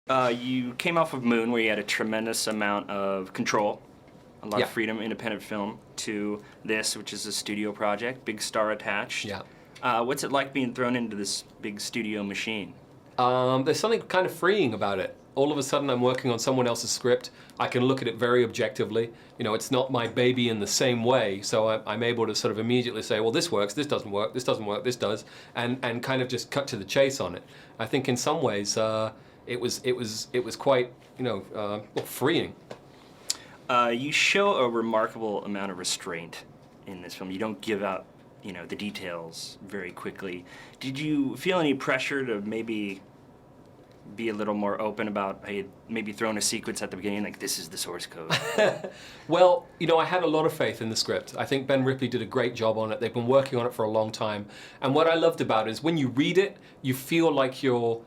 You came off of Moon, where you had a tremendous amount of control, a lot Yeah. of freedom, independent film, to this, which is a studio project, big star attached. Yeah. What's it like being thrown into this big studio machine? There's something kind of freeing about it. All of a sudden, I'm working on someone else's script. I can look at it very objectively. You know, it's not my baby in the same way, so I'm able to sort of immediately say, well, this works, this doesn't work, this doesn't work, this does, and kind of just cut to the chase on it. I think in some ways, it was quite, well, freeing. You show a remarkable amount of restraint in this film. You don't give out, the details very quickly. Did you feel any pressure to maybe be a little more open about, hey, maybe throwing a sequence at the beginning, like, this is the source code? Well, I had a lot of faith in the script. I think Ben Ripley did a great job on it. They've been working on it for a long time. And what I loved about it is when you read it, you feel like you're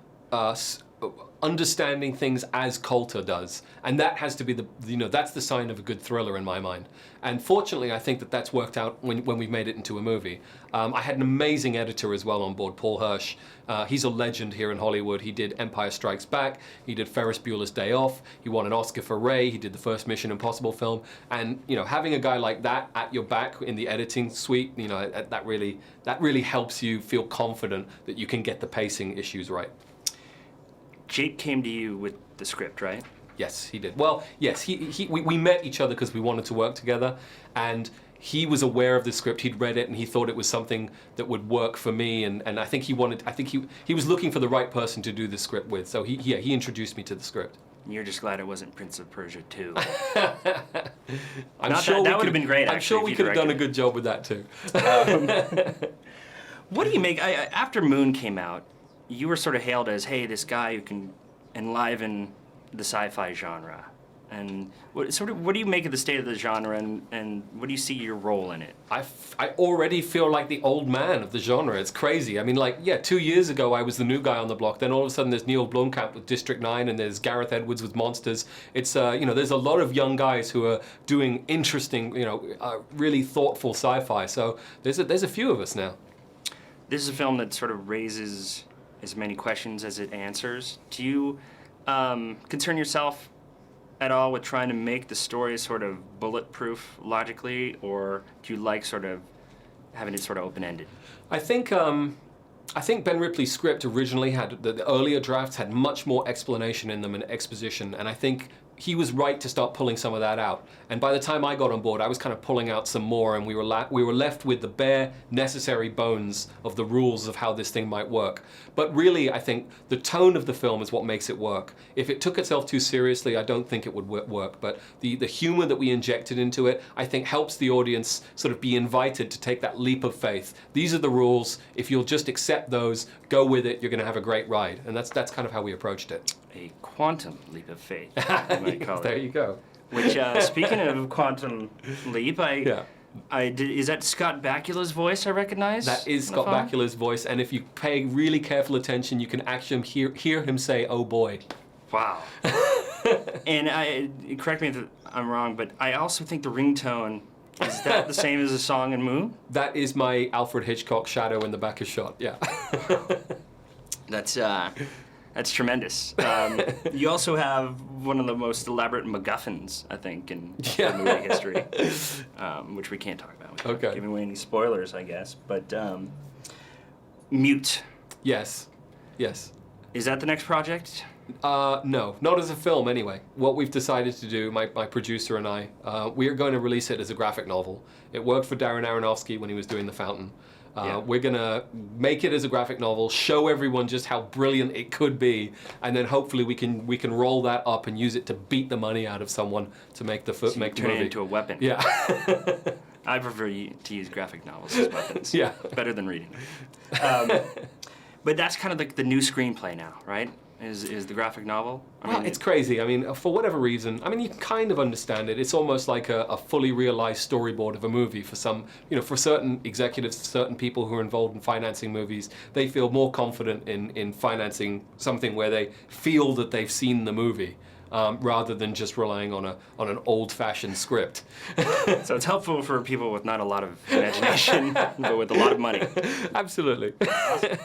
understanding things as Coulter does. And that has to be that's the sign of a good thriller in my mind. And fortunately, I think that's worked out when we've made it into a movie. I had an amazing editor as well on board, Paul Hirsch. He's a legend here in Hollywood. He did Empire Strikes Back. He did Ferris Bueller's Day Off. He won an Oscar for Ray. He did the first Mission Impossible film. And having a guy like that at your back in the editing suite, that really helps you feel confident that you can get the pacing issues right. Jake came to you with the script, right? Yes, he did. Well, yes, we met each other because we wanted to work together, and he was aware of the script. He'd read it, and he thought it was something that would work for me. And I think he was looking for the right person to do the script with. So he introduced me to the script. You're just glad it wasn't Prince of Persia 2. I'm sure that would have been great. I'm sure we could have done a good job with that too. What do you make after Moon came out? You were sort of hailed as, hey, this guy who can enliven the sci-fi genre. And what do you make of the state of the genre, and what do you see your role in it? I already feel like the old man of the genre. It's crazy. I mean, 2 years ago I was the new guy on the block. Then all of a sudden there's Neil Blomkamp with District 9, and there's Gareth Edwards with Monsters. It's there's a lot of young guys who are doing interesting, really thoughtful sci-fi. So there's a few of us now. This is a film that sort of raises as many questions as it answers. Do you concern yourself at all with trying to make the story sort of bulletproof logically, or do you like sort of having it sort of open-ended? I think Ben Ripley's script originally had, the earlier drafts had much more explanation in them and exposition, and I think he was right to start pulling some of that out. And by the time I got on board, I was kind of pulling out some more, and we were left with the bare necessary bones of the rules of how this thing might work. But really, I think the tone of the film is what makes it work. If it took itself too seriously, I don't think it would work. But the humor that we injected into it, I think helps the audience sort of be invited to take that leap of faith. These are the rules. If you'll just accept those, go with it, you're going to have a great ride. And that's kind of how we approached it. A quantum leap of faith, you might call it. There you go. Which, speaking of quantum leap, is that Scott Bakula's voice I recognize? That is Scott Bakula's voice, and if you pay really careful attention, you can actually hear him say, "Oh boy." Wow. And correct me if I'm wrong, but I also think the ringtone, is that the same as the song in Moon? That is my Alfred Hitchcock shadow in the back of shot, yeah. That's tremendous. You also have one of the most elaborate MacGuffins, I think, in movie history, which we can't talk about without giving away any spoilers, I guess. But Mute. Yes. Is that the next project? No, not as a film anyway. What we've decided to do, my producer and I, we are going to release it as a graphic novel. It worked for Darren Aronofsky when he was doing The Fountain. We're gonna make it as a graphic novel, show everyone just how brilliant it could be, and then hopefully we can roll that up and use it to beat the money out of someone to make the movie. Turn it into a weapon. Yeah. I prefer to use graphic novels as weapons. Yeah. Better than reading. But that's kind of like the new screenplay now, right? Is the graphic novel? Well, it's crazy. I mean, for whatever reason, you can kind of understand it. It's almost like a fully realized storyboard of a movie for some, for certain executives, certain people who are involved in financing movies. They feel more confident in financing something where they feel that they've seen the movie. Rather than just relying on an old-fashioned script. So it's helpful for people with not a lot of imagination, but with a lot of money. Absolutely. Awesome.